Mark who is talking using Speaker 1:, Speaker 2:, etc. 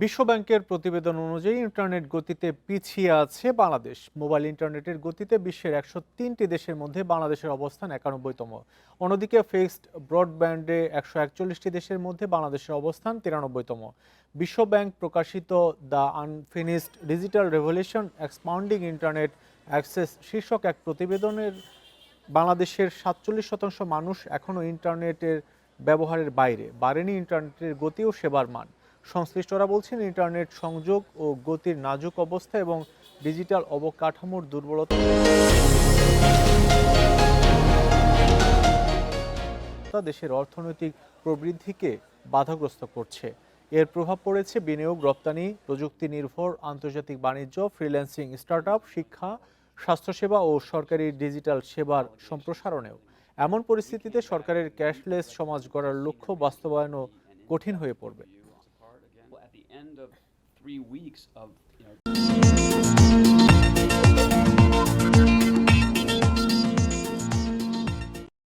Speaker 1: বিশ্বব্যাংকের প্রতিবেদন অনুযায়ী ইন্টারনেট গতিতে পিছিয়ে আছে বাংলাদেশ। মোবাইল ইন্টারনেটের গতিতে বিশ্বের 103টি দেশের মধ্যে বাংলাদেশের অবস্থান 91তম। অন্যদিকে ফিক্সড ব্রডব্যান্ডে 141টি দেশের মধ্যে বাংলাদেশের অবস্থান 93তম। বিশ্বব্যাংক প্রকাশিত the unfinished digital revolution expanding internet access শীর্ষক এক প্রতিবেদনের বাংলাদেশের 47% মানুষ এখনও ইন্টারনেটের ব্যবহারের বাইরে। বাড়েনি ইন্টারনেটের গতি ও সেবার মান। সংশ্লিষ্টরা বলছেন, ইন্টারনেট সংযোগ ও গতির নাজুক অবস্থা এবং ডিজিটাল অবকাঠামোর দুর্বলতা দেশের অর্থনৈতিক প্রবৃদ্ধিকে বাধাগ্রস্ত করছে। এর প্রভাব পড়েছে বিনিয়োগ, রপ্তানি, প্রযুক্তি নির্ভর আন্তর্জাতিক বাণিজ্য, ফ্রিল্যান্সিং, স্টার্টআপ, শিক্ষা, স্বাস্থ্যসেবা ও সরকারি ডিজিটাল সেবার সম্প্রসারণেও। এমন পরিস্থিতিতে সরকারের ক্যাশলেস সমাজ গড়ার লক্ষ্য বাস্তবায়নও কঠিন হয়ে পড়বে।